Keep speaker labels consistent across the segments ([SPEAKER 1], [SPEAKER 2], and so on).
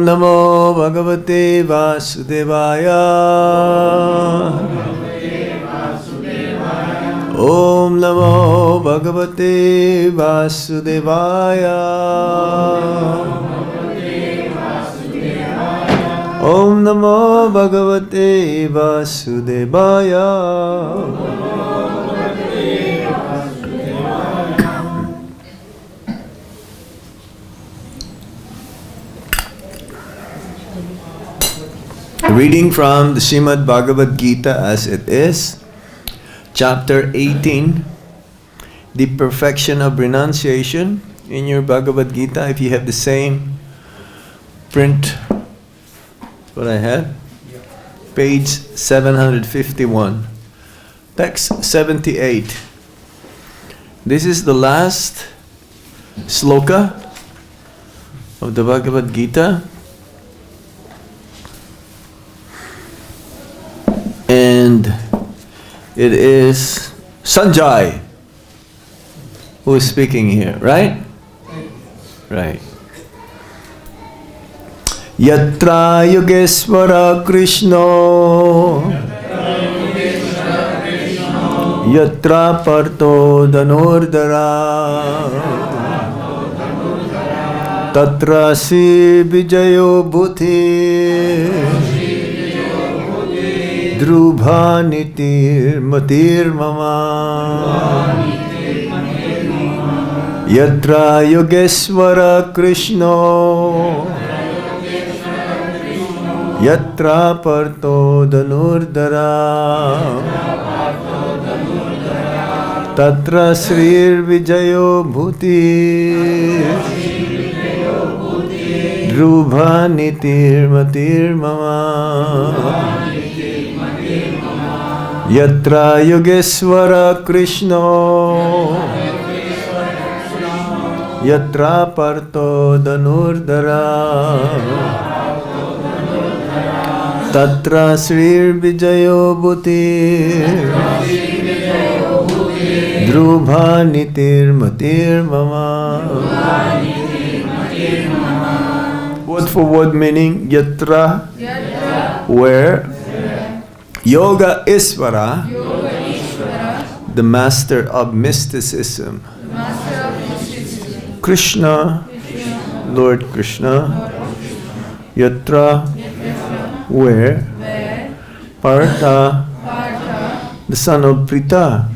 [SPEAKER 1] Namo Bhagavate Vasudevaya. Om Namo Bhagavate Vasudevaya. Om Namo Bhagavate Vasudevaya. Reading from the Srimad Bhagavad-Gita as it is, Chapter 18, the Perfection of Renunciation. In your Bhagavad-Gita, if you have the same print what I had, page 751, text 78. This is the last sloka of the Bhagavad-Gita. And it is Sanjay who is speaking here, right? Right. Yatra yogeśvaraḥ kṛṣṇo, yatra pārtho dhanur-dharaḥ, tatra vijayo bhūtir, dhruvā nītir matir mama. Yatra yogeśvaraḥ kṛṣṇo, yatra pārtho dhanur-dharaḥ, tatra śrīr vijayo bhūtir, dhruvā nītir matir mama. Yatra yogeśvaraḥ kṛṣṇo, yatra pārtho dhanur-dharaḥ, tatra śrīr vijayo bhūtir, dhruvā nītir matir mama. Word for word meaning, yatra, where, yoga-īśvaraḥ, the master of mysticism. Kṛṣṇa, Lord Kṛṣṇa. Yatra, where. Pṛthā, the son of Pṛthā.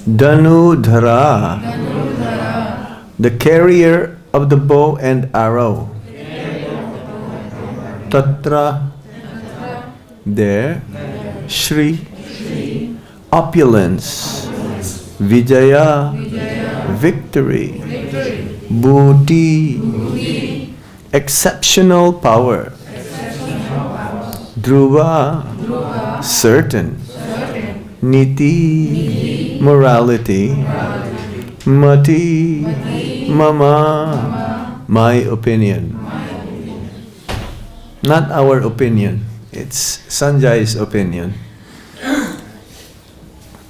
[SPEAKER 1] Dhanur-dharaḥ, the carrier of the bow and arrow. Tatra, there. Śrīḥ, opulence. Vijayaḥ, victory. bhūtir, exceptional power. Dhruvā, certain. Nītiḥ, morality. Matir, mama, my opinion. Not our opinion. It's Sanjay's opinion.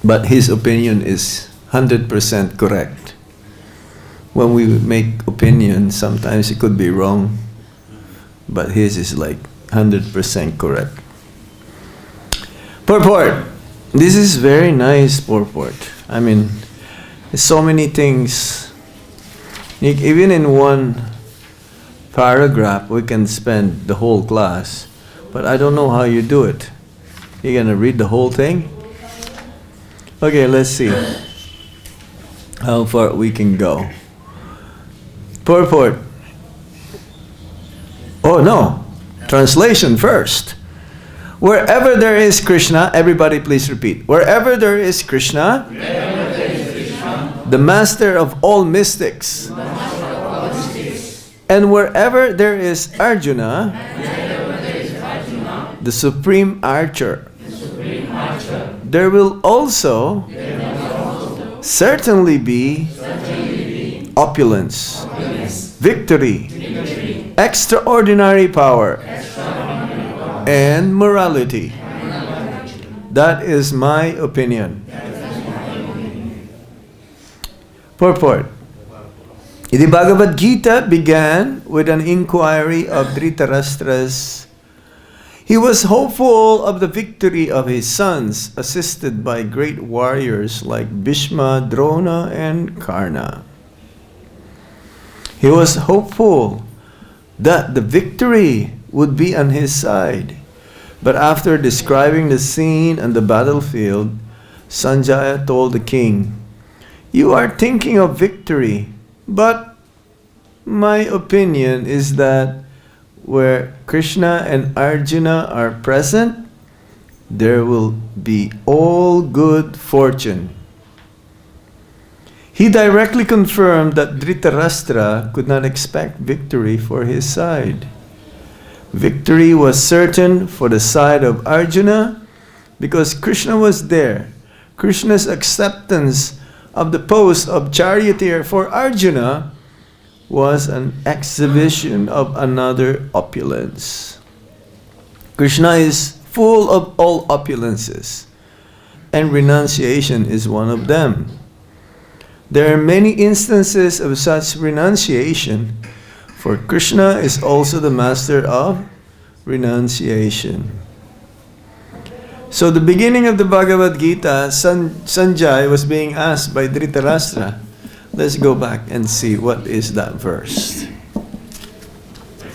[SPEAKER 1] But his opinion is 100% correct. When we make opinion, sometimes it could be wrong. But his is like 100% correct. Purport. This is very nice purport. I mean, so many things. Even in one paragraph, we can spend the whole class. But I don't know how you do it. You're going to read the whole thing? Okay, let's see how far we can go. Purport. Oh no, translation first. Wherever there is Kṛṣṇa, everybody please repeat. Wherever there is Kṛṣṇa, the master of all mystics, and wherever there is Arjuna, the supreme archer, there will also certainly be opulence, victory, extraordinary power, and morality. That is my opinion. Purport. The Bhagavad-Gita began with an inquiry of Dhritarashtra's. He was hopeful of the victory of his sons, assisted by great warriors like Bhishma, Drona, and Karna. He was hopeful that the victory would be on his side. But after describing the scene on the battlefield, Sanjaya told the king, "You are thinking of victory, but my opinion is that where Kṛṣṇa and Arjuna are present, there will be all good fortune." He directly confirmed that Dhritarashtra could not expect victory for his side. Victory was certain for the side of Arjuna because Kṛṣṇa was there. Kṛṣṇa's acceptance of the post of charioteer for Arjuna was an exhibition of another opulence. Kṛṣṇa is full of all opulences, and renunciation is one of them. There are many instances of such renunciation, for Kṛṣṇa is also the master of renunciation. So the beginning of the Bhagavad-Gita, Sanjay was being asked by Dhritarashtra. Let's go back and see what is that verse.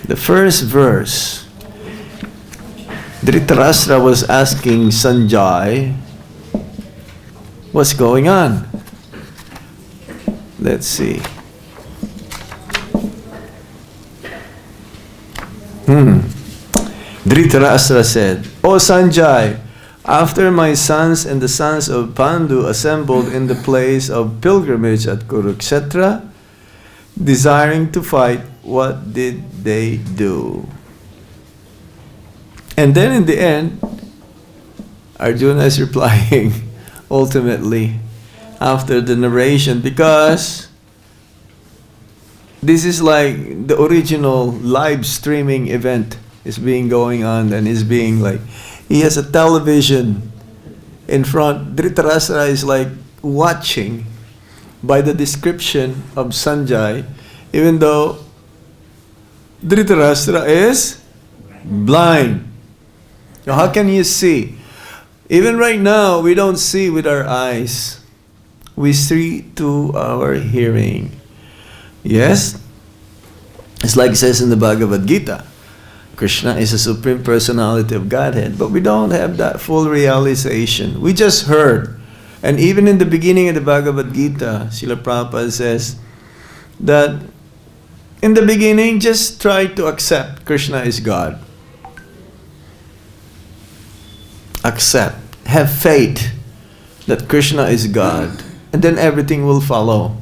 [SPEAKER 1] The first verse, Dhritarashtra was asking Sanjay, what's going on? Let's see. Dhritarashtra said, "O Sanjay, after my sons and the sons of Pandu assembled in the place of pilgrimage at Kurukshetra, desiring to fight, what did they do?" And then in the end, Arjuna is replying, ultimately, after the narration, because this is like the original live streaming event is being going on, and is being like, he has a television in front. Dhritarashtra is like watching by the description of Sanjay, even though Dhritarashtra is blind. Now how can you see? Even right now, we don't see with our eyes. We see to our hearing. Yes? It's like it says in the Bhagavad-Gita, Kṛṣṇa is the Supreme Personality of Godhead, but we don't have that full realization. We just heard. And even in the beginning of the Bhagavad-Gita, Srila Prabhupada says that in the beginning, just try to accept Kṛṣṇa is God. Accept. Have faith that Kṛṣṇa is God. And then everything will follow.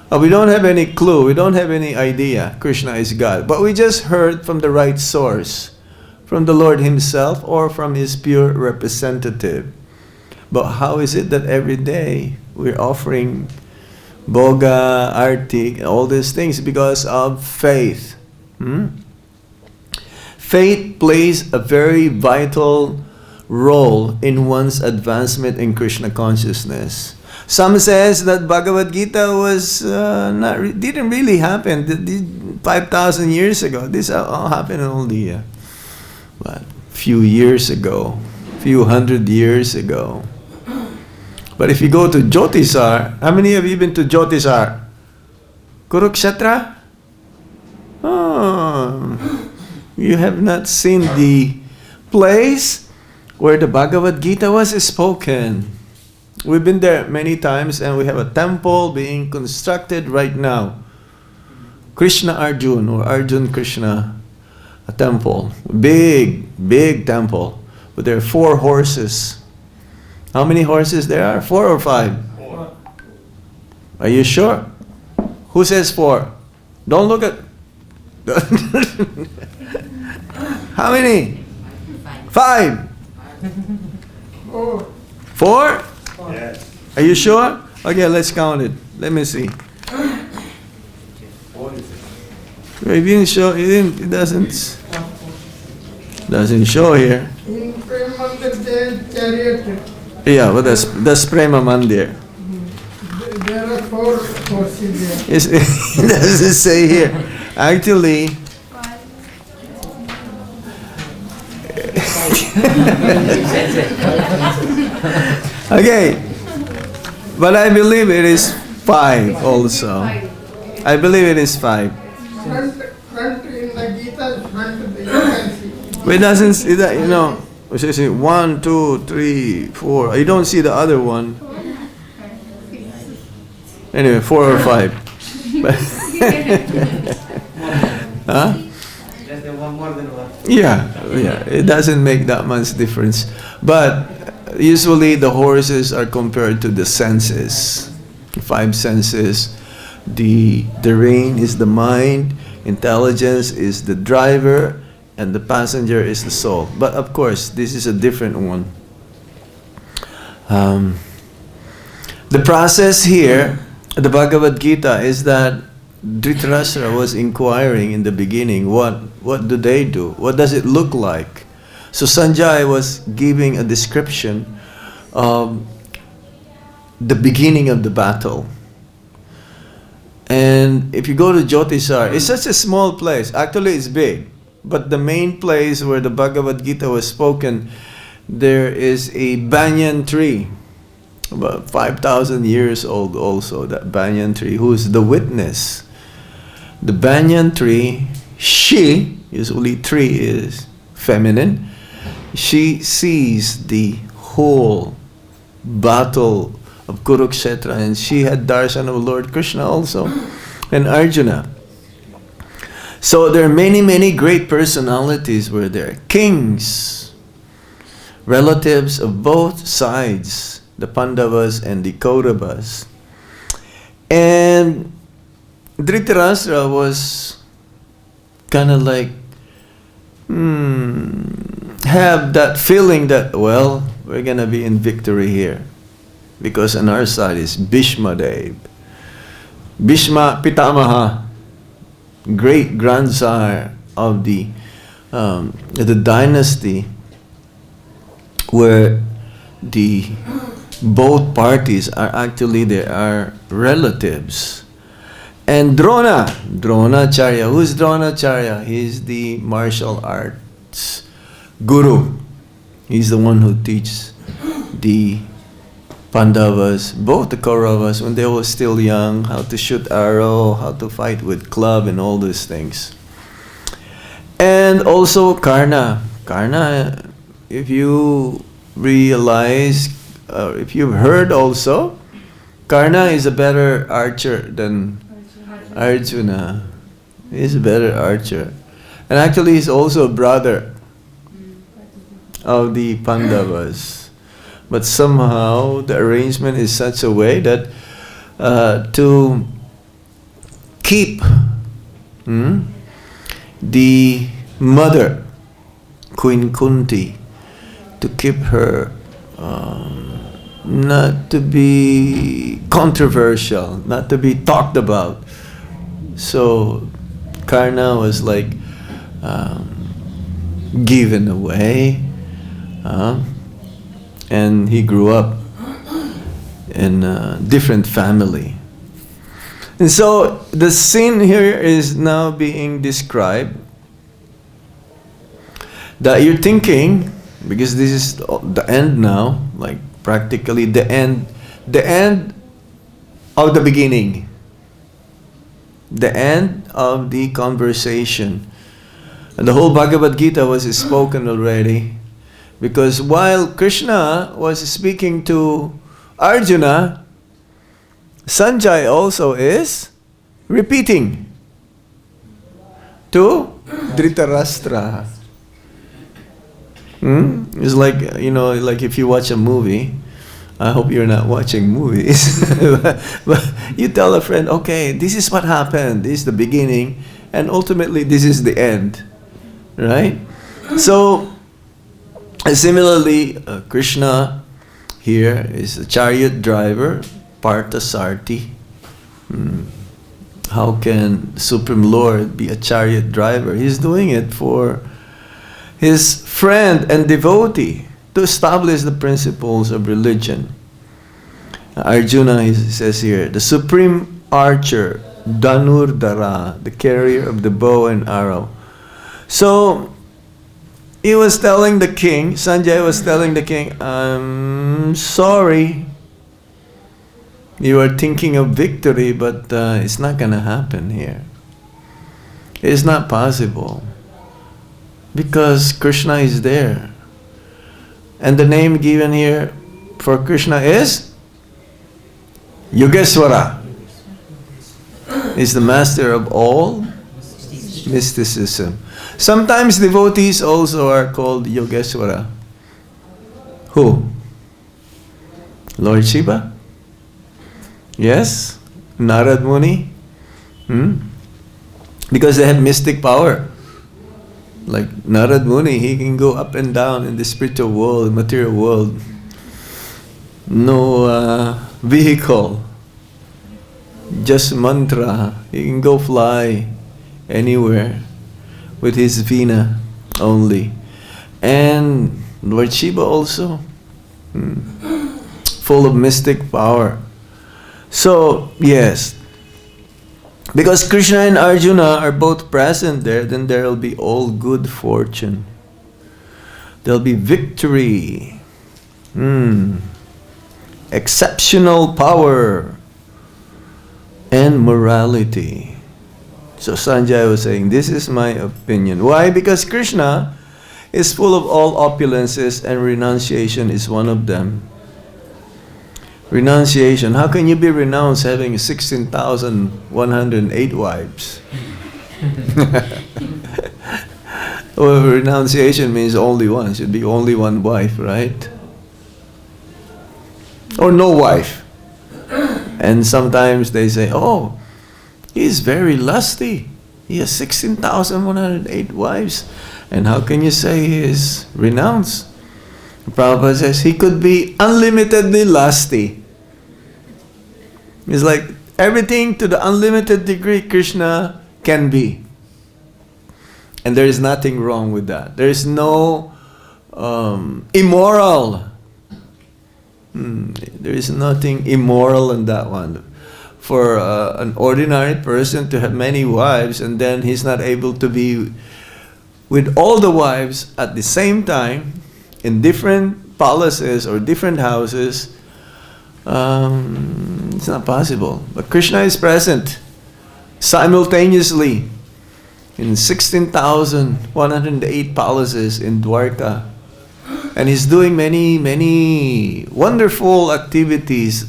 [SPEAKER 1] We don't have any clue, we don't have any idea Kṛṣṇa is God. But we just heard from the right source, from the Lord Himself or from His pure representative. But how is it that every day we're offering Bhoga, Arti, all these things because of faith? Faith plays a very vital role in one's advancement in Kṛṣṇa consciousness. Some says that Bhagavad-Gita was didn't really happen 5,000 years ago. This all happened only few years ago, few hundred years ago. But if you go to Jyotisar, how many of you been to Jyotisar? Kurukshetra? Oh, you have not seen the place where the Bhagavad-Gita was spoken. We've been there many times, and we have a temple being constructed right now. Kṛṣṇa Arjun, or Arjun Kṛṣṇa, a temple. Big, big temple. But there are 4 horses. How many horses there are? 4 or 5? 4. Are you sure? Who says 4? Don't look at... How many? 5. 4?
[SPEAKER 2] Yes.
[SPEAKER 1] Are you sure? Okay, let's count it. Let me see. It didn't show. It doesn't show here. Yeah, but that's Prema Mandir.
[SPEAKER 3] There are 4
[SPEAKER 1] It doesn't say here. Actually, okay, but I believe it is 5 also. I believe it is 5.
[SPEAKER 2] Front in the Gita, front you can see.
[SPEAKER 1] It doesn't see that, you know. It says 1, 2, 3, 4. You don't see the other one. Anyway, 4 or 5. Huh?
[SPEAKER 3] Just the one more than one.
[SPEAKER 1] Yeah. It doesn't make that much difference. But usually the horses are compared to the senses. 5 senses. The rein is the mind, intelligence is the driver, and the passenger is the soul. But of course, this is a different one. The process here, the Bhagavad-Gita, is that Dhritarashtra was inquiring in the beginning, what do they do? What does it look like? So Sanjay was giving a description of the beginning of the battle. And if you go to Jyotisar, it's such a small place. Actually, it's big. But the main place where the Bhagavad-Gita was spoken, there is a Banyan Tree, about 5,000 years old also, that Banyan Tree, who is the witness. The Banyan Tree, she, usually tree is feminine, she sees the whole battle of Kurukshetra, and she had darshan of Lord Kṛṣṇa also, and Arjuna. So there are many great personalities were there. Kings, relatives of both sides, the Pandavas and the Kauravas. And Dhritarashtra was kind of like, have that feeling that, well, we're going to be in victory here. Because on our side is Bhishma Dev. Bhishma Pitamaha, great grandsire of the dynasty where the both parties are actually, they are relatives. And Dronacharya, who's Dronacharya? He's the martial arts guru. He's the one who teaches the Pandavas, both the Kauravas, when they were still young, how to shoot arrow, how to fight with club and all these things. And also Karna. Karna, if you realize, if you've heard also, Karna is a better archer than Arjuna. He's a better archer. And actually he's also a brother of the Pandavas. But somehow the arrangement is such a way that to keep the mother, Queen Kunti, to keep her not to be controversial, not to be talked about. So Karna was like given away. And he grew up in a different family. And so the scene here is now being described that you're thinking, because this is the end now, like practically the end of the beginning, the end of the conversation. And the whole Bhagavad Gita was spoken already. Because while Kṛṣṇa was speaking to Arjuna, Sanjay also is repeating to Dhritarashtra. It's like, you know, like if you watch a movie, I hope you're not watching movies, but you tell a friend, okay, this is what happened, this is the beginning, and ultimately this is the end, right? So, similarly, Kṛṣṇa here is a chariot driver, Partha. How can Supreme Lord be a chariot driver? He's doing it for his friend and devotee to establish the principles of religion. Arjuna, he says here, the Supreme archer, dhanur-dharaḥ, the carrier of the bow and arrow. So he was telling the king, Sanjay was telling the king, I'm sorry, you are thinking of victory, but it's not going to happen here. It's not possible. Because Kṛṣṇa is there. And the name given here for Kṛṣṇa is yogeśvaraḥ. Is the master of all mysticism. Sometimes devotees also are called yogeśvaraḥ. Who? Lord Shiva? Yes? Narad Muni? Because they have mystic power. Like Narad Muni, he can go up and down in the spiritual world, material world. No vehicle. Just mantra. He can go fly anywhere with his vina only. And Lord Shiva also. Full of mystic power. So, yes. Because Kṛṣṇa and Arjuna are both present there, then there will be all good fortune. There will be victory. Exceptional power. And morality. So Sanjay was saying, this is my opinion. Why? Because Kṛṣṇa is full of all opulences and renunciation is one of them. Renunciation. How can you be renounced having 16,108 wives? Well, renunciation means only one. Should be only one wife, right? Or no wife. And sometimes they say, oh, he's very lusty. He has 16,108 wives. And how can you say he is renounced? Prabhupada says he could be unlimitedly lusty. It's like everything to the unlimited degree Kṛṣṇa can be. And there is nothing wrong with that. There is no immoral. There is nothing immoral in that one. For an ordinary person to have many wives and then he's not able to be with all the wives at the same time in different palaces or different houses, it's not possible. But Kṛṣṇa is present simultaneously in 16,108 palaces in Dwarka. And he's doing many, many wonderful activities.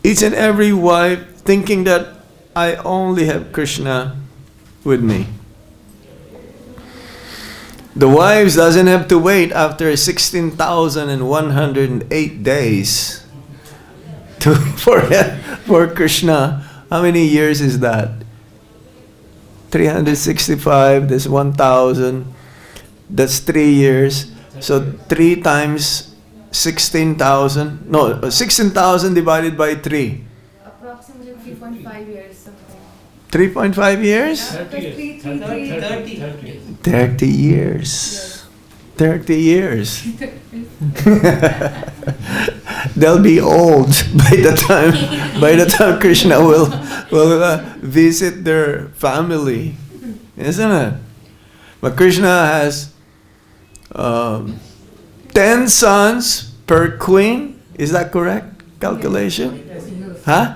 [SPEAKER 1] Each and every wife thinking that I only have Kṛṣṇa with me. The wives doesn't have to wait after 16,108 days for Kṛṣṇa. How many years is that? 365, that's 1,000. That's 3 years. So 3 times 16,000. No, 16,000 divided by 3.
[SPEAKER 4] Approximately 3.5 years. Something.
[SPEAKER 1] 3.5 years?
[SPEAKER 4] 30
[SPEAKER 1] 30 years. 30 years. They'll be old by the time Kṛṣṇa will visit their family, isn't it? But Kṛṣṇa has 10 sons per queen. Is that correct calculation? Huh?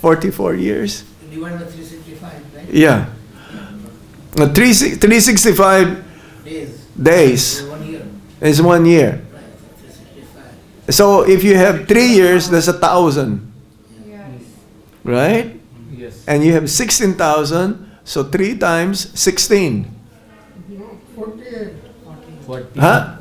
[SPEAKER 1] 44 years.
[SPEAKER 2] Divided by 365, right?
[SPEAKER 1] Yeah. 365 days
[SPEAKER 2] So 1 year.
[SPEAKER 1] is 1 year.
[SPEAKER 2] Right, 365.
[SPEAKER 1] So if you have 3 years, that's 1,000,
[SPEAKER 4] Yes.
[SPEAKER 1] right?
[SPEAKER 3] Yes.
[SPEAKER 1] And you have 16,000, so 3 times 16.
[SPEAKER 2] No, 48.
[SPEAKER 1] Huh?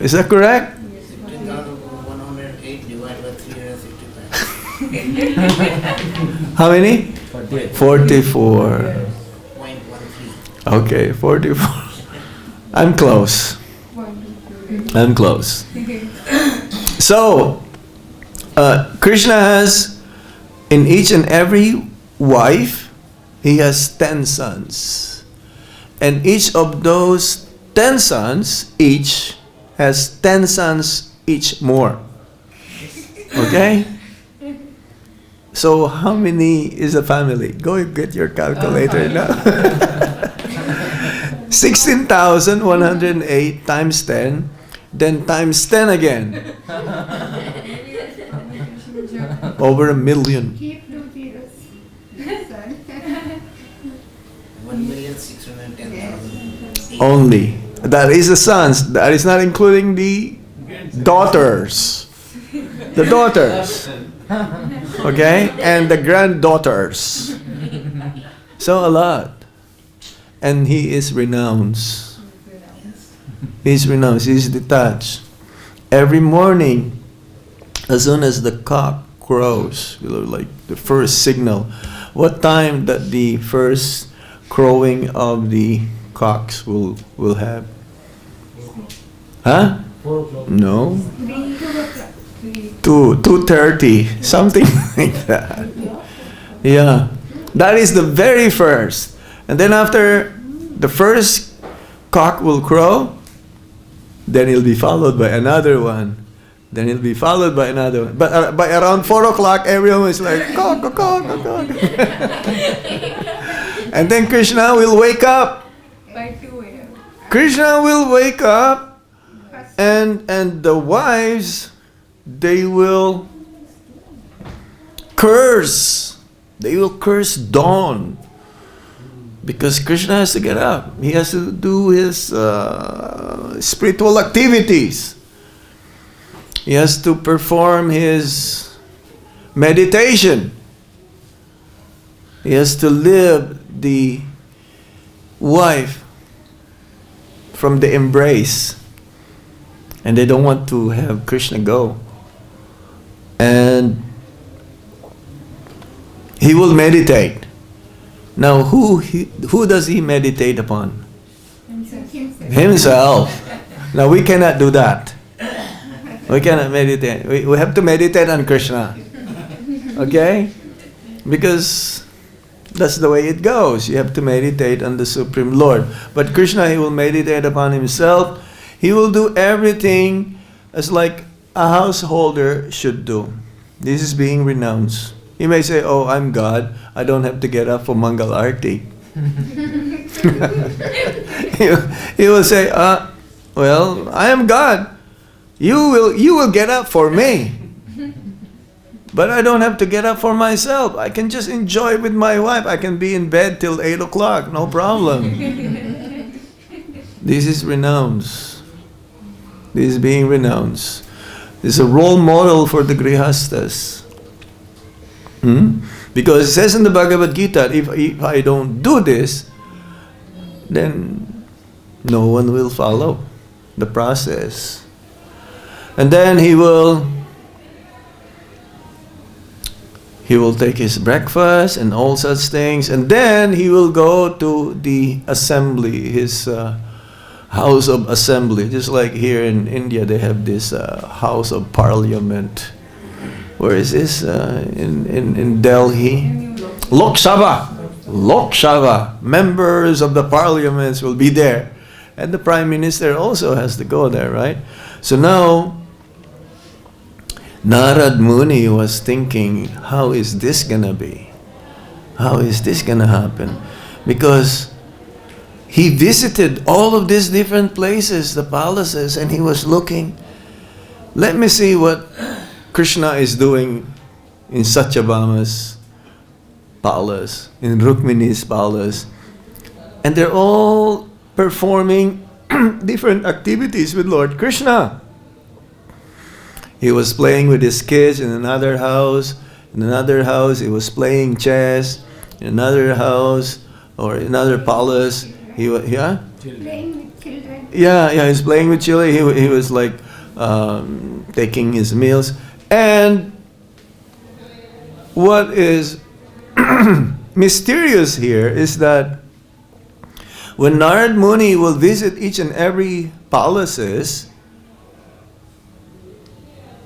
[SPEAKER 1] Is that correct?
[SPEAKER 2] 16,108 divided by 365.
[SPEAKER 1] How many? 44.
[SPEAKER 2] 0.13.
[SPEAKER 1] Okay, 44. I'm close. I'm close. So, Kṛṣṇa has, in each and every wife, he has 10 sons. And each of those 10 sons, each has 10 sons each more. Okay? So how many is a family? Go get your calculator now. 16,108 times 10, then times 10 again. Over 1 million.
[SPEAKER 2] Keep two zeros.
[SPEAKER 3] 1,610,000.
[SPEAKER 1] Only. That is the sons. That is not including the daughters. The daughters. Okay? And the granddaughters. So a lot. And he is renounced. He's renounced. He's detached. Every morning, as soon as the cock crows, like the first signal, what time that the first crowing of the cocks will have? Huh?
[SPEAKER 5] 4 o'clock.
[SPEAKER 1] No.
[SPEAKER 2] 2 o'clock.
[SPEAKER 1] 2:30, something like that. Yeah. That is the very first. And then after the first cock will crow, then it'll be followed by another one. Then it'll be followed by another one. But by around 4 o'clock, everyone is like, cock, cock, cock, cock. And then Kṛṣṇa will wake up.
[SPEAKER 4] By 2 a.m.
[SPEAKER 1] Kṛṣṇa will wake up, and the wives, they will curse. They will curse dawn. Because Kṛṣṇa has to get up. He has to do his spiritual activities. He has to perform his meditation. He has to live the wife from the embrace. And they don't want to have Kṛṣṇa go. And he will meditate. Now, who does he meditate upon? Himself. Now, we cannot do that. We cannot meditate. We have to meditate on Kṛṣṇa. Okay? Because that's the way it goes. You have to meditate on the Supreme Lord. But Kṛṣṇa, he will meditate upon himself. He will do everything as like a householder should do. This is being renounced. He may say, oh, I'm God. I don't have to get up for Mangal Arti. He will say, well, I am God. You will get up for me. But I don't have to get up for myself. I can just enjoy with my wife. I can be in bed till 8 o'clock. No problem. This is renounced. This is being renounced. This is a role model for the Grihastas. Because it says in the Bhagavad-Gita, if I don't do this, then no one will follow the process. And then he will take his breakfast and all such things, and then he will go to the assembly, his house of assembly. Just like here in India, they have this house of parliament. Where is this? In Delhi? Lok Sabha. Lok Sabha. Members of the parliaments will be there. And the Prime Minister also has to go there, right? So now, Narad Muni was thinking, how is this gonna be? How is this gonna happen? Because he visited all of these different places, the palaces, and he was looking, let me see what Kṛṣṇa is doing in Satyabhama's palace, in Rukmini's palace. And they're all performing different activities with Lord Kṛṣṇa. He was playing with his kids in another house. In another house, he was playing chess. In another house or another palace, he was, yeah?
[SPEAKER 2] Playing with children.
[SPEAKER 1] Yeah, he's playing with children. He was like taking his meals. And what is mysterious here is that when Narad Muni will visit each and every palaces,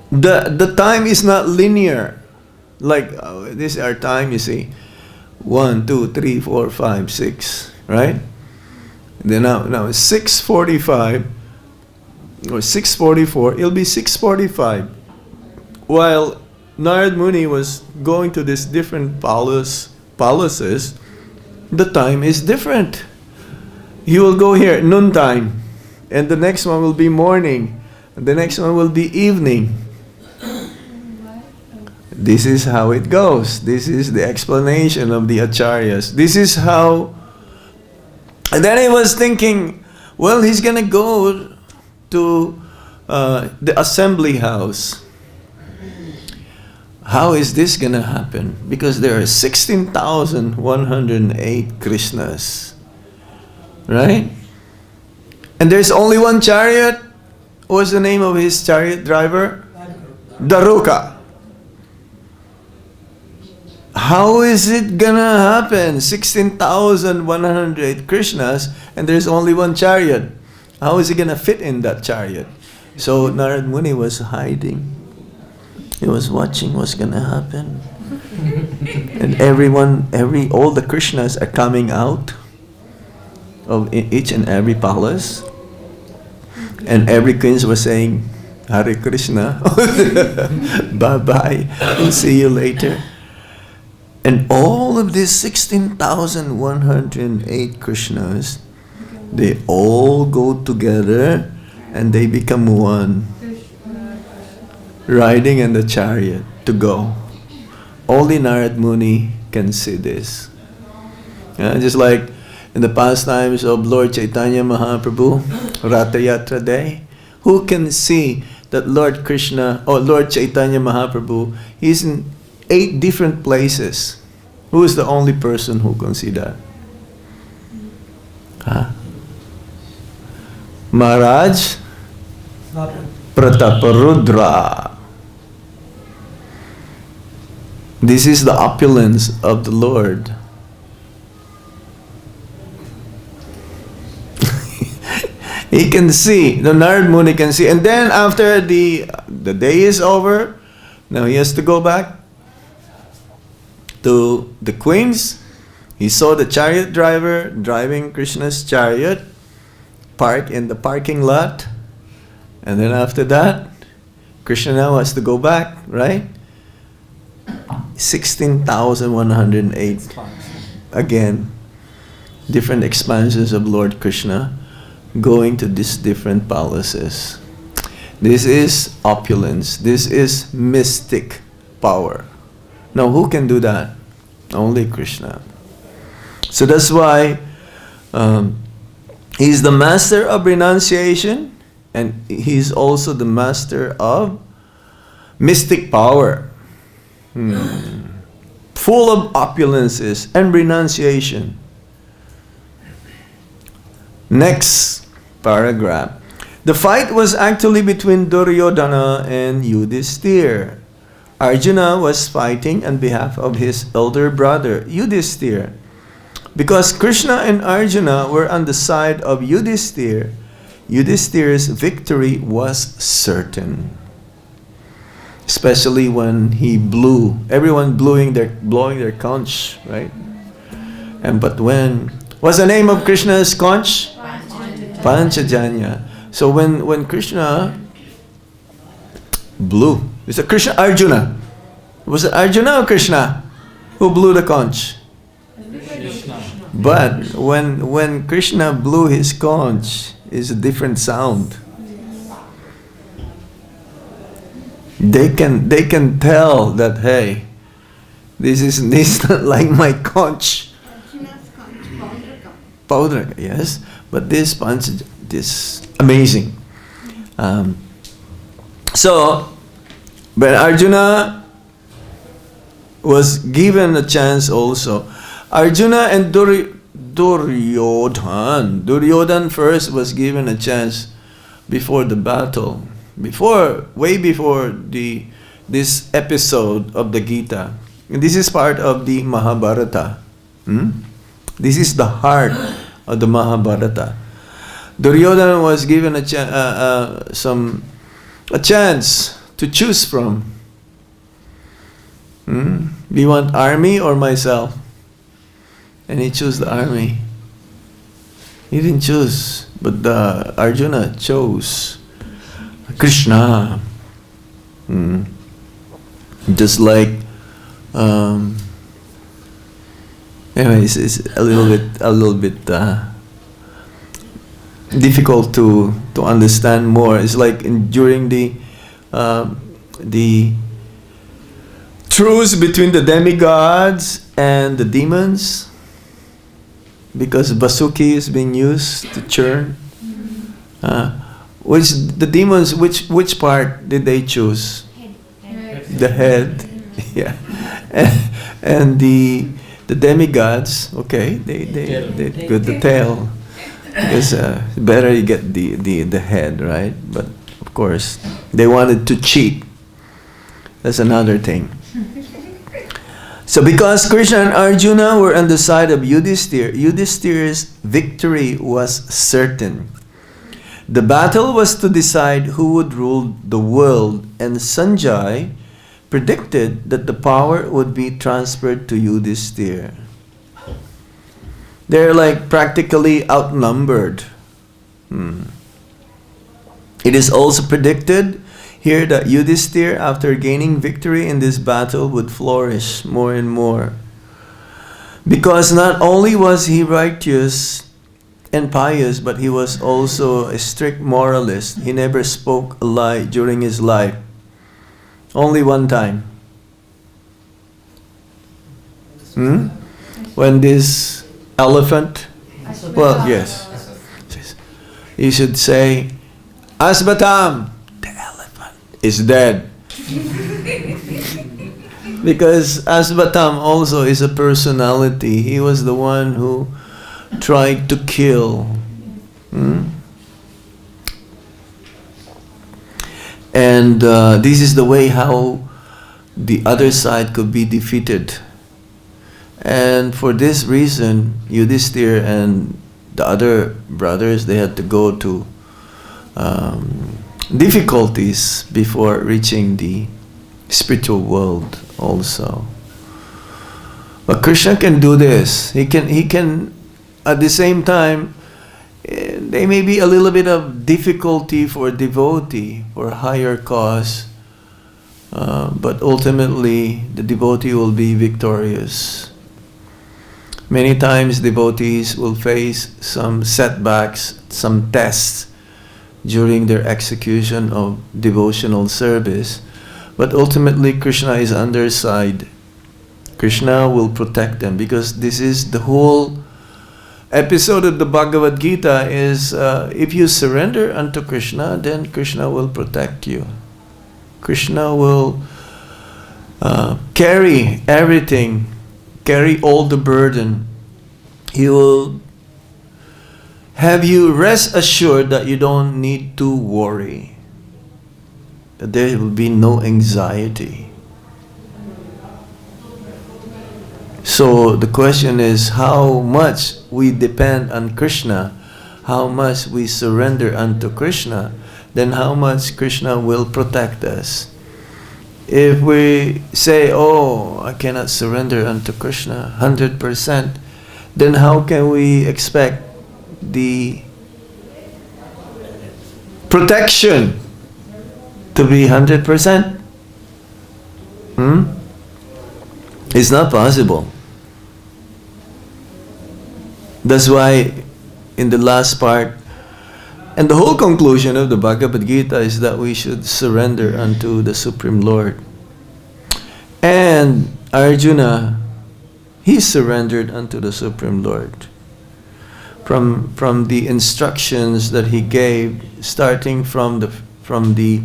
[SPEAKER 1] the time is not linear. Like this is our time, you see, 1, 2, 3, 4, 5, 6, right? Then now it's 6:45 or 6:44. It'll be 6:45. While Narad Muni was going to these different palaces, the time is different. He will go here noontime, and the next one will be morning, and the next one will be evening. This is how it goes. This is the explanation of the acharyas. This is how. And then I was thinking, well, he's gonna go to the assembly house. How is this gonna happen? Because there are 16,108 Kṛṣṇas, right? And there's only one chariot. What's the name of his chariot driver? Daruka. How is it gonna happen? 16,108 Kṛṣṇas and there's only one chariot. How is he gonna fit in that chariot? So Narad Muni was hiding. He was watching what's gonna happen. And all the Kṛṣṇas are coming out of each and every palace. And every queens was saying, Hare Krishna, bye-bye, we'll see you later. And all of these 16,108 Kṛṣṇas, they all go together and they become one, riding in the chariot to go. Only Narad Muni can see this. Just like in the pastimes of Lord Chaitanya Mahaprabhu, Ratha Yatra Day, who can see that Lord Kṛṣṇa or Lord Chaitanya Mahaprabhu, he's in 8 different places. Who is the only person who can see that? Maharaj Prataparudra. This is the opulence of the Lord. He can see, the Narad Muni can see. And then after the day is over, now he has to go back to the queens. He saw the chariot driver driving Krishna's chariot, park in the parking lot. And then after that, Krishna now has to go back, right? 16,108. Again, different expansions of Lord Krishna going to these different palaces. This is opulence. This is mystic power. Now, who can do that? Only Krishna. So that's why he's the master of renunciation, and he's also the master of mystic power. Full of opulences and renunciation. Next paragraph. The fight was actually between Duryodhana and Yudhishthira. Arjuna was fighting on behalf of his elder brother, Yudhishthira. Because Krishna and Arjuna were on the side of Yudhishthira, Yudhishthira's victory was certain. Especially when he blew, everyone blowing their conch, right? But what's the name of Krishna's conch? Panchajanya. So when Krishna blew, it's a Arjuna. Was it Arjuna or Krishna who blew the conch? But when Krishna blew his conch, it's a different sound. They can tell that, hey, this is not like my conch. Powder, yes, but this amazing. So, but Arjuna was given a chance also. Arjuna and Duryodhan first was given a chance before the battle. Way before this episode of the Gita. And this is part of the Mahabharata. This is the heart of the Mahabharata. Duryodhana was given a chance to choose from. Do you want army or myself? And he chose the army. He didn't choose, but Arjuna chose Kṛṣṇa. Just like, anyways, it's a little bit difficult to understand more. It's like during the truce between the demigods and the demons, because Vasuki is being used to churn. Which the demons, which part did they choose?
[SPEAKER 4] Head.
[SPEAKER 1] The head, yeah, and the demigods, okay, they got the tail, because better you get the head, right? But of course they wanted to cheat. That's another thing. So because Krishna and Arjuna were on the side of Yudhishthira, Yudhishthira's victory was certain. The battle was to decide who would rule the world, and Sanjay predicted that the power would be transferred to Yudhishthira. They're like practically outnumbered. It is also predicted here that Yudhishthira, after gaining victory in this battle, would flourish more and more. Because not only was he righteous and pious, but he was also a strict moralist. He never spoke a lie during his life. Only one time. When this elephant, well, yes, you should say, Asbatam, the elephant is dead. Because Asbatam also is a personality. He was the one who tried to kill. And this is the way how the other side could be defeated. And for this reason, Yudhishthira and the other brothers, they had to go to difficulties before reaching the spiritual world also. But Krishna can do this. He can at the same time, there may be a little bit of difficulty for devotee, for higher cause, but ultimately the devotee will be victorious. Many times devotees will face some setbacks, some tests during their execution of devotional service, but ultimately Krishna is on their side. Krishna will protect them, because this is the whole episode of the Bhagavad-Gita is if you surrender unto Krishna, then Krishna will protect you. Krishna will carry everything, carry all the burden. He will have you rest assured that you don't need to worry, that there will be no anxiety. So the question is how much we depend on Krishna, how much we surrender unto Krishna, then how much Krishna will protect us. If we say, oh, I cannot surrender unto Krishna 100%, then how can we expect the protection to be 100%? It's not possible. That's why in the last part, and the whole conclusion of the Bhagavad-Gita is that we should surrender unto the Supreme Lord. And Arjuna, he surrendered unto the Supreme Lord. From the instructions that he gave, starting from the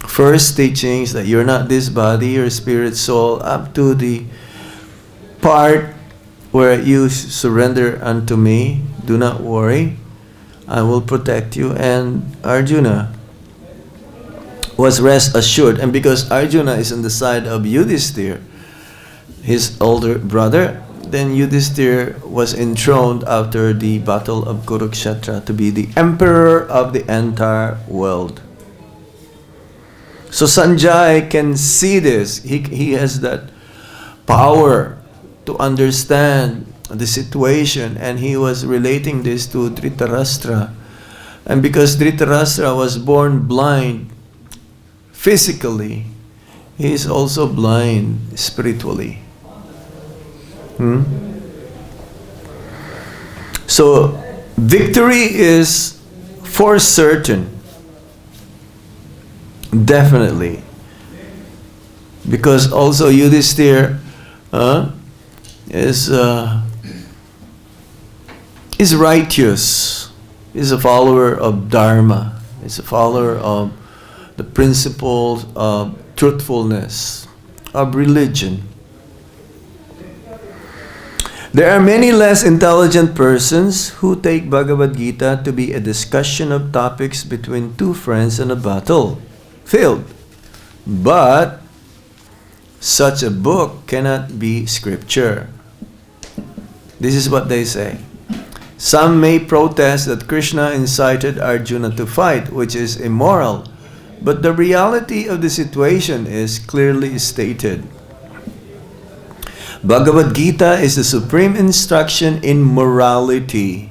[SPEAKER 1] first teachings that you're not this body, your spirit, soul, up to the part where you surrender unto me, do not worry, I will protect you. And Arjuna was rest assured. And because Arjuna is on the side of Yudhishthira, his older brother, then Yudhishthira was enthroned after the battle of Kurukshetra to be the emperor of the entire world. So Sanjay can see this. He has that power to understand the situation, and he was relating this to Dhritarashtra. And because Dhritarashtra was born blind physically, he is also blind spiritually. So victory is for certain, definitely, because also Yudhishthira is righteous, is a follower of Dharma, is a follower of the principles of truthfulness, of religion. There are many less intelligent persons who take Bhagavad-Gita to be a discussion of topics between two friends in a battlefield. But such a book cannot be scripture. This is what they say. Some may protest that Krishna incited Arjuna to fight, which is immoral. But the reality of the situation is clearly stated. Bhagavad-Gita is the supreme instruction in morality.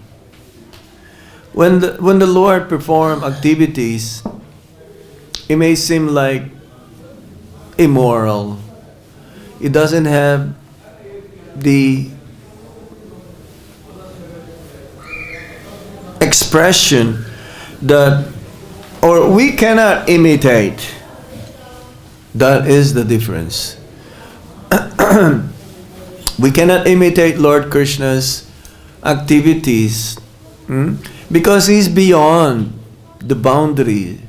[SPEAKER 1] When the Lord performs activities, it may seem like immoral. It doesn't have the expression that, or we cannot imitate. That is the difference. We cannot imitate Lord Krishna's activities because He's beyond the boundary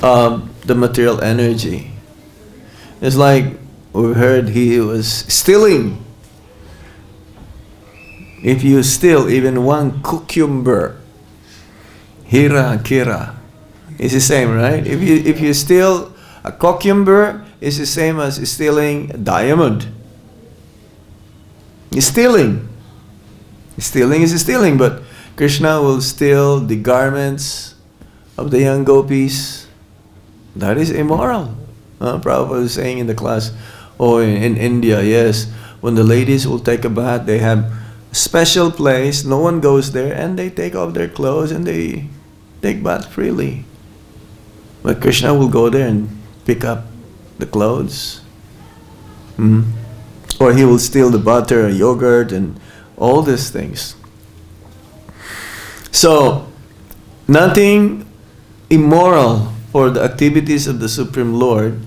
[SPEAKER 1] of the material energy. It's like we heard He was stealing. If you steal even one cucumber, hira kira, it's the same, right? If you steal a cucumber, it's the same as stealing a diamond. It's stealing. Stealing is stealing, but Krishna will steal the garments of the young gopis. That is immoral. Prabhupada was saying in the class, in India, yes, when the ladies will take a bath, they have a special place, no one goes there, and they take off their clothes and they take bath freely. But Krishna will go there and pick up the clothes. Or he will steal the butter, yogurt, and all these things. So, nothing immoral for the activities of the Supreme Lord,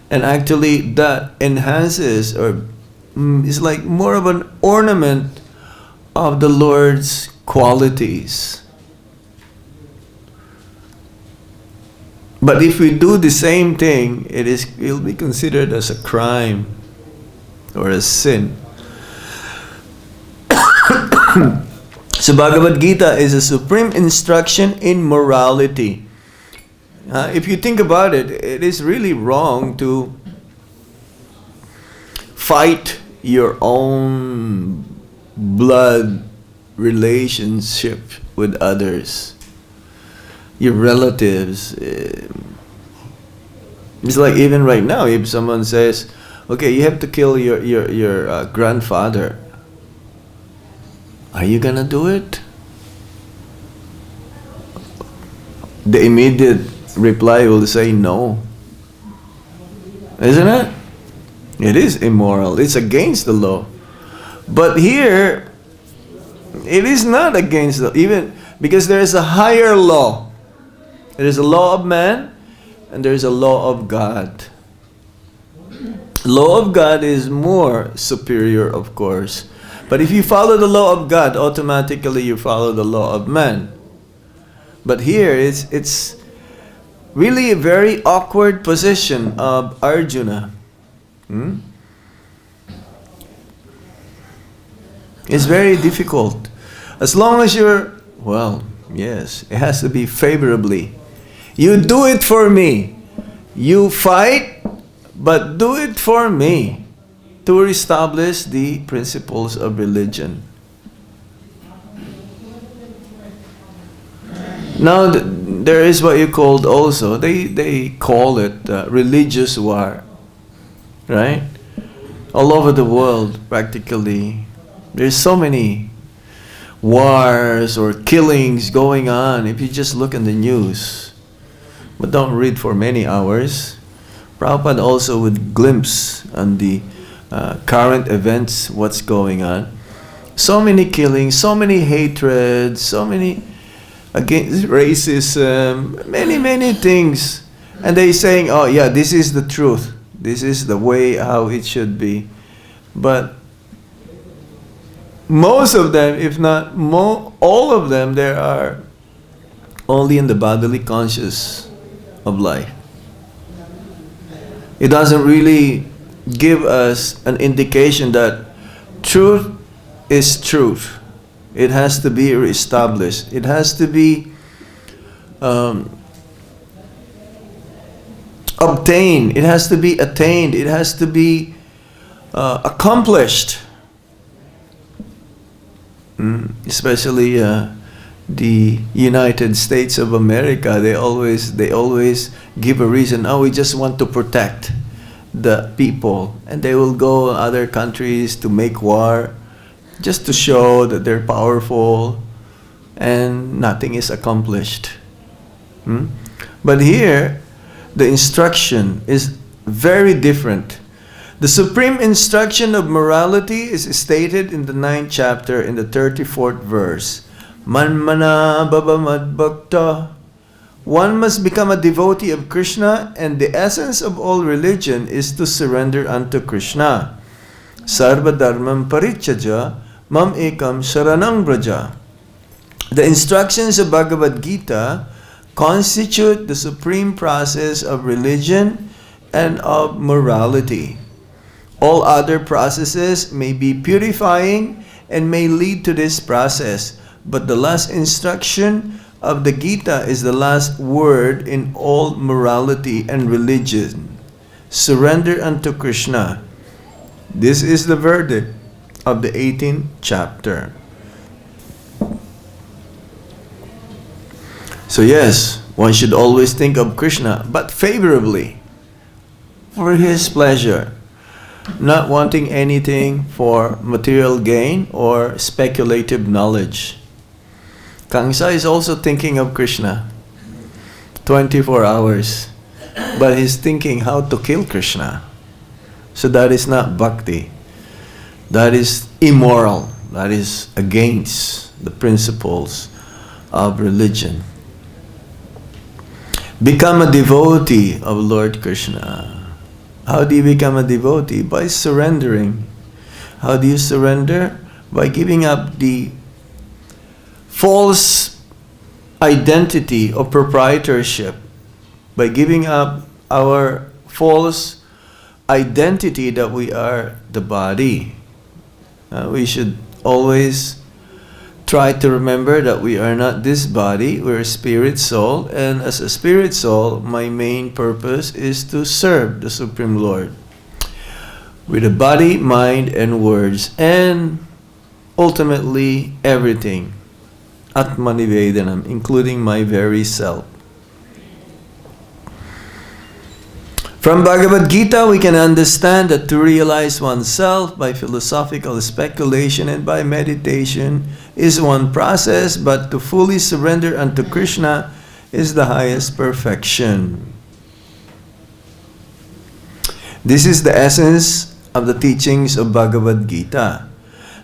[SPEAKER 1] and actually that enhances or is like more of an ornament of the Lord's qualities. But if we do the same thing, it will be considered as a crime or a sin. So Bhagavad-Gita is a supreme instruction in morality. If you think about it, it is really wrong to fight your own blood relationship with others, your relatives. It's like even right now, if someone says, okay, you have to kill your grandfather, are you gonna do it? The immediate reply will say no. Isn't it? It is immoral. It's against the law. But here, it is not against the, even because there is a higher law. There is a law of man and there is a law of God. Law of God is more superior, of course. But if you follow the law of God, automatically you follow the law of man. But here it's really a very awkward position of Arjuna. It's very difficult. As long as you're, well, yes, it has to be favorably. You do it for me. You fight, but do it for me to establish the principles of religion. Now, there is what you called also, they call it religious war, right? All over the world, practically. There's so many wars or killings going on. If you just look in the news, but don't read for many hours. Prabhupada also would glimpse on the current events, what's going on. So many killings, so many hatred, so many against racism, many things. And they saying, oh yeah, this is the truth. This is the way how it should be. But most of them, if not all of them, they are only in the bodily conscious of life. It doesn't really give us an indication that truth is truth. It has to be reestablished. It has to be obtained. It has to be attained. It has to be accomplished. Especially the United States of America, they always give a reason. Oh, we just want to protect the people, and they will go other countries to make war, just to show that they're powerful, and nothing is accomplished. But here, the instruction is very different. The supreme instruction of morality is stated in the 9th chapter in the 34th verse. Manmana babamad bhakta. One must become a devotee of Kṛṣṇa, and the essence of all religion is to surrender unto Kṛṣṇa. Sarva dharmam parityajya mam ekam sharanam vraja. The instructions of Bhagavad-Gita constitute the supreme process of religion and of morality. All other processes may be purifying and may lead to this process, but the last instruction of the Gita is the last word in all morality and religion. Surrender unto Kṛṣṇa. This is the verdict of the 18th chapter. So yes, one should always think of Kṛṣṇa, but favorably, for his pleasure, not wanting anything for material gain or speculative knowledge. Kamsa is also thinking of Kṛṣṇa 24 hours, but he's thinking how to kill Kṛṣṇa. So that is not bhakti. That is immoral. That is against the principles of religion. Become a devotee of Lord Kṛṣṇa. How do you become a devotee? By surrendering. How do you surrender? By giving up the false identity of proprietorship. By giving up our false identity that we are the body. We should always try to remember that we are not this body, we're a spirit soul, and as a spirit soul, my main purpose is to serve the Supreme Lord with a body, mind, and words, and ultimately everything, Atmanivedanam, including my very self. From Bhagavad-Gita, we can understand that to realize oneself by philosophical speculation and by meditation is one process, but to fully surrender unto Kṛṣṇa is the highest perfection. This is the essence of the teachings of Bhagavad-Gita.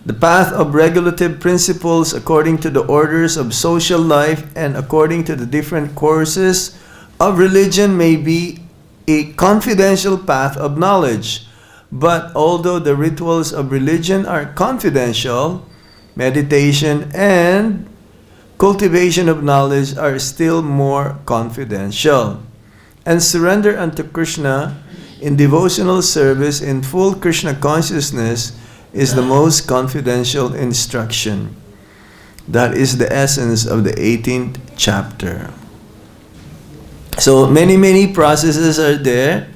[SPEAKER 1] The path of regulative principles according to the orders of social life and according to the different courses of religion may be a confidential path of knowledge. But although the rituals of religion are confidential, meditation and cultivation of knowledge are still more confidential. And surrender unto Kṛṣṇa in devotional service in full Kṛṣṇa consciousness is the most confidential instruction. That is the essence of the 18th chapter. So many processes are there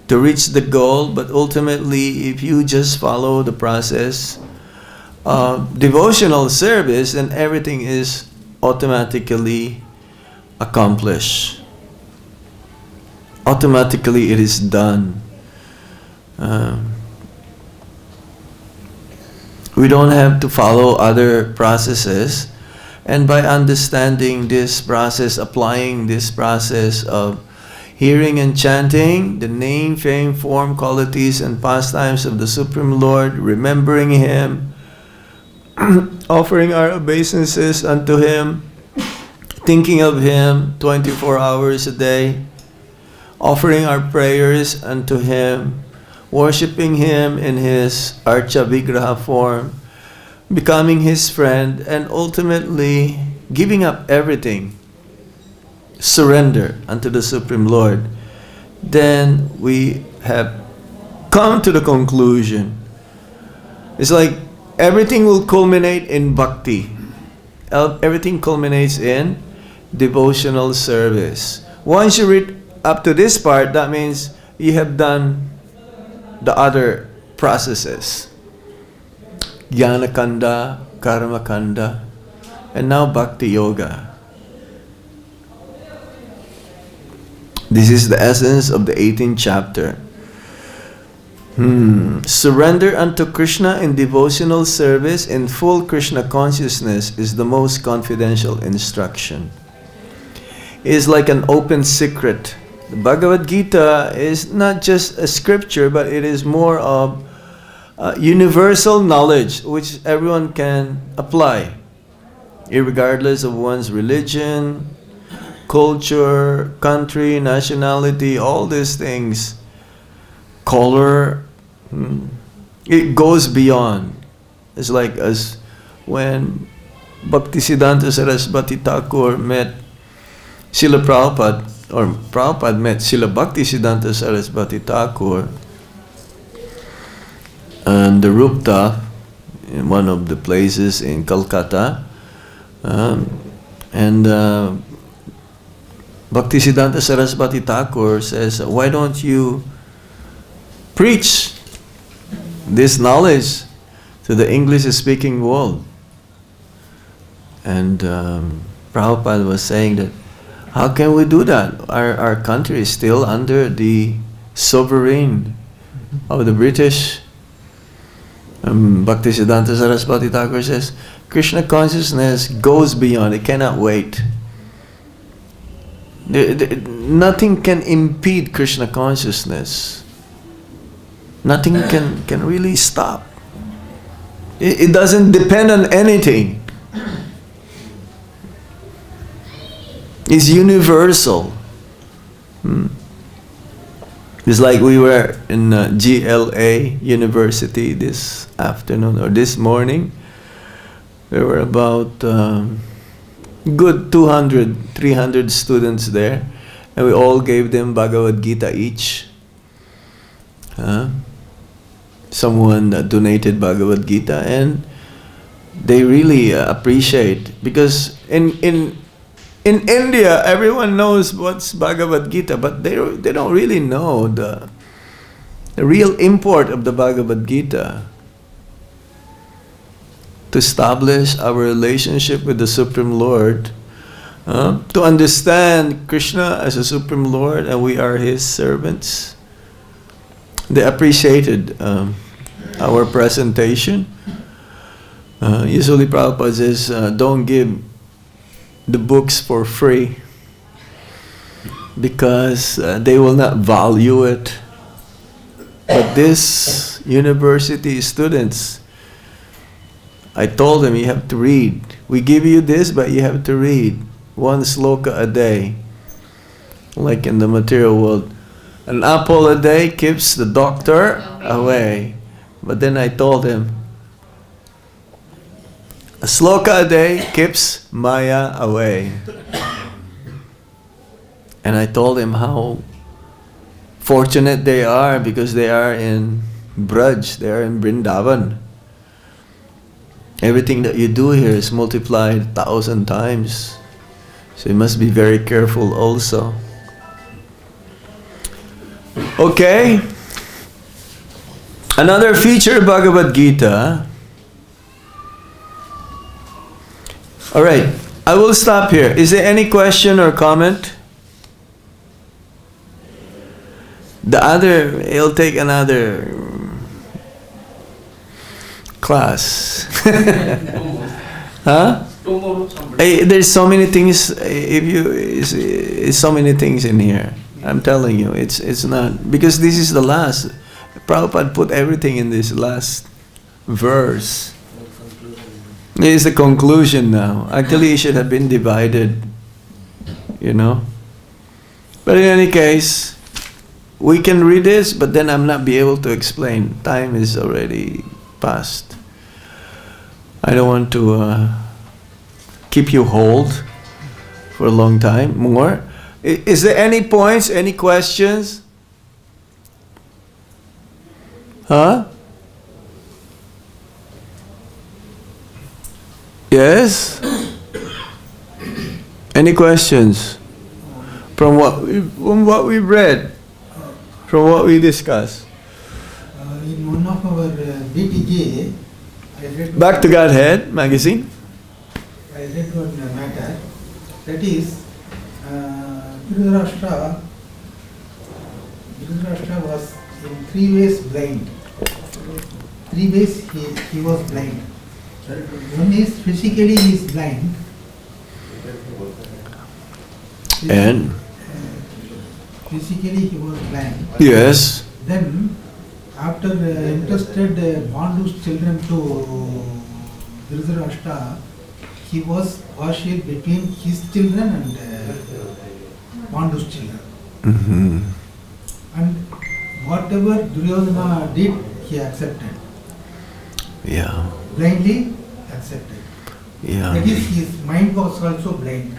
[SPEAKER 1] to reach the goal, but ultimately if you just follow the process of devotional service, then everything is automatically accomplished. Automatically it is done. We don't have to follow other processes And by understanding this process, applying this process of hearing and chanting the name, fame, form, qualities, and pastimes of the Supreme Lord, remembering Him, offering our obeisances unto Him, thinking of Him 24 hours a day, offering our prayers unto Him, worshipping Him in His Archa Vigraha form, becoming His friend, and ultimately giving up everything, surrender unto the Supreme Lord, then we have come to the conclusion. It's like everything will culminate in bhakti. Everything culminates in devotional service. Once you read up to this part, that means you have done the other processes. Jnana Kanda, Karma Kanda, and now Bhakti Yoga. This is the essence of the 18th chapter. Surrender unto Kṛṣṇa in devotional service in full Kṛṣṇa consciousness is the most confidential instruction. It is like an open secret. The Bhagavad-Gita is not just a scripture, but it is more of universal knowledge which everyone can apply, irregardless of one's religion, culture, country, nationality, all these things, color. It goes beyond. It's like as when Bhaktisiddhanta Saraswati Thakur met Srila Prabhupada, or Prabhupada met Srila Bhaktisiddhanta Saraswati Thakur on the rooftop in one of the places in Calcutta, and Bhaktisiddhanta Saraswati Thakur says, why don't you preach this knowledge to the English-speaking world? And Prabhupada was saying that, how can we do that? Our country is still under the sovereign of the British. Bhaktisiddhanta Saraswati Thakur says, Krishna consciousness goes beyond, it cannot wait. Nothing can impede Krishna consciousness. Nothing can really stop. It doesn't depend on anything. It's universal. It's like we were in GLA University this afternoon or this morning. There were about good 200, 300 students there, and we all gave them Bhagavad-Gita each. Someone donated Bhagavad-Gita, and they really appreciate, because in India everyone knows what's Bhagavad-Gita, but they don't really know the real import of the Bhagavad-Gita. To establish our relationship with the Supreme Lord, to understand Krishna as a Supreme Lord and we are His servants. They appreciated our presentation. Usually Prabhupada says, don't give the books for free because they will not value it. But this university students, I told them, you have to read. We give you this, but you have to read one sloka a day. Like in the material world, an apple a day keeps the doctor away. But then I told him, a sloka a day keeps Maya away. And I told him how fortunate they are because they are in Braj, they are in Vrindavan. Everything that you do here is multiplied 1,000 times. So you must be very careful also. Okay. Another feature of Bhagavad-Gita. Alright, I will stop here. Is there any question or comment? It'll take another class. Huh? There's so many things. It's so many things in here. I'm telling you, it's not, because this is the last. Prabhupada put everything in this last verse. This is the conclusion now. Actually, it should have been divided, you know. But in any case, we can read this, but then I'm not be able to explain. Time is already past. I don't want to keep you hold for a long time more. Is there any points, any questions? Huh? Yes? Any questions? From what we've read? From what we discussed?
[SPEAKER 5] In one of our BTJ, I read
[SPEAKER 1] Back to Godhead magazine?
[SPEAKER 5] I read one matter, that is, Dhritarashtra was in 3 ways blind. 3 ways he was blind. One is physically he is blind.
[SPEAKER 1] And?
[SPEAKER 5] Physically he was blind.
[SPEAKER 1] Yes.
[SPEAKER 5] Then, after entrusted Bandu's children to Dhritarashtra, he was partial between his children and Bandu's children.
[SPEAKER 1] Mm-hmm.
[SPEAKER 5] And whatever Duryodhana did, he accepted.
[SPEAKER 1] Yeah.
[SPEAKER 5] Blindly accepted.
[SPEAKER 1] Yeah.
[SPEAKER 5] That is, his mind was also blind.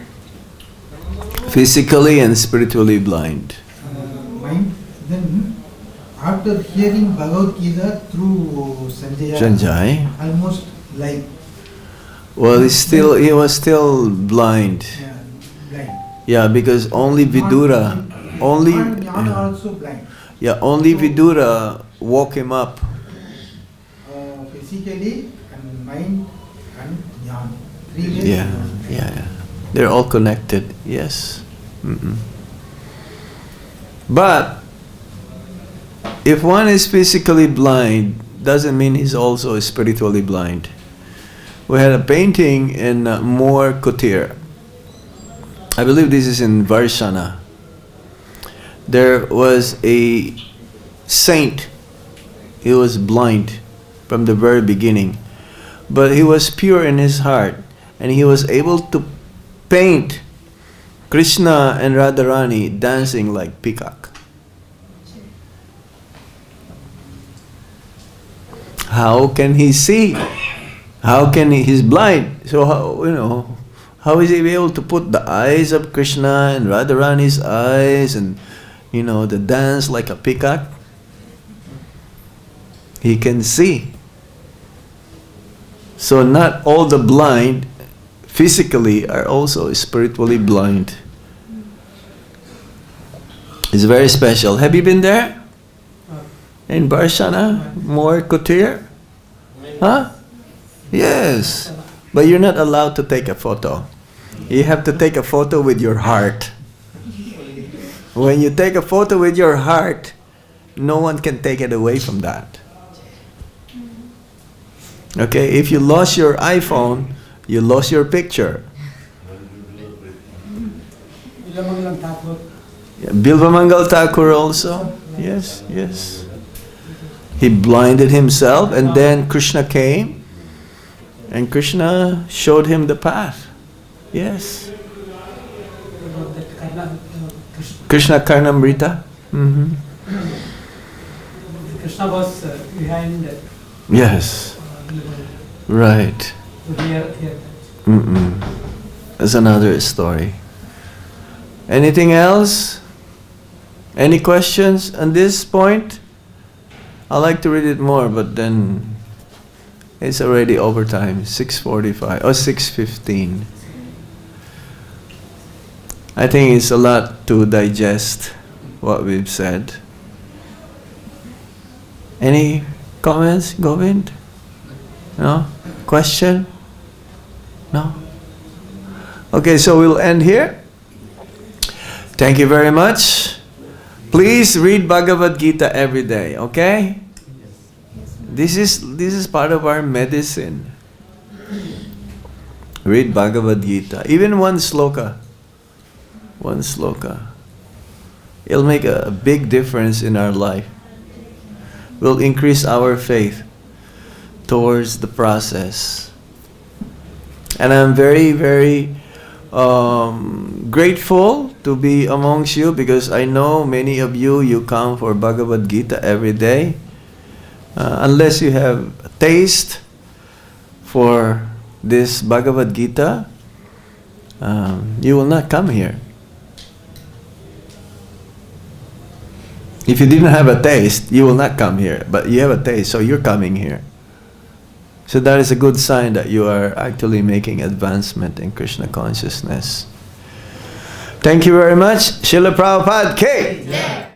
[SPEAKER 1] Physically and spiritually blind.
[SPEAKER 5] Mind. Then, after hearing Bhagavad-Gita through
[SPEAKER 1] Sanjay.
[SPEAKER 5] almost like
[SPEAKER 1] Well, he was still blind.
[SPEAKER 5] blind.
[SPEAKER 1] Yeah, because only Vidura,
[SPEAKER 5] Jnana also blind.
[SPEAKER 1] only Vidura woke him up.
[SPEAKER 5] Physically and mind and jnana. 3 ways.
[SPEAKER 1] Yeah. They're all connected. Yes. Mm-mm. But if one is physically blind, doesn't mean he's also spiritually blind. We had a painting in More Kutir. I believe this is in Varshana. There was a saint. He was blind from the very beginning, but he was pure in his heart, and he was able to paint Kṛṣṇa and Radharani dancing like peacock. How can he see? How can he's blind? So how is he able to put the eyes of Kṛṣṇa and Radharani's eyes and the dance like a peacock? He can see. So not all the blind physically are also spiritually blind. It's very special. Have you been there? In Barshana? More Kutir? Huh? Yes. But you're not allowed to take a photo. You have to take a photo with your heart. When you take a photo with your heart, no one can take it away from that. Okay? If you lost your iPhone, you lost your picture. Bilvamangal Thakur also. Yes. He blinded himself, and then Kṛṣṇa came, and Kṛṣṇa showed him the path. Yes. Kṛṣṇa Karnamrita. Mm-hmm.
[SPEAKER 6] Kṛṣṇa was behind.
[SPEAKER 1] Yes. Right.
[SPEAKER 6] Here.
[SPEAKER 1] Mm-mm. That's another story. Anything else? Any questions on this point? I like to read it more, but then it's already overtime, 6:45 or 6:15. I think it's a lot to digest what we've said. Any comments, Govind? No? Question? No? Okay, so we'll end here. Thank you very much. Please read Bhagavad-Gita every day, okay? This is part of our medicine. Read Bhagavad-Gita. Even one sloka. One sloka. It'll make a big difference in our life. Will increase our faith towards the process. And I'm very, very grateful to be amongst you, because I know many of you, you come for Bhagavad-Gita every day. Unless you have a taste for this Bhagavad-Gita, you will not come here. If you didn't have a taste, you will not come here. But you have a taste, so you're coming here. So that is a good sign that you are actually making advancement in Krishna consciousness. Thank you very much. Srila Prabhupada K.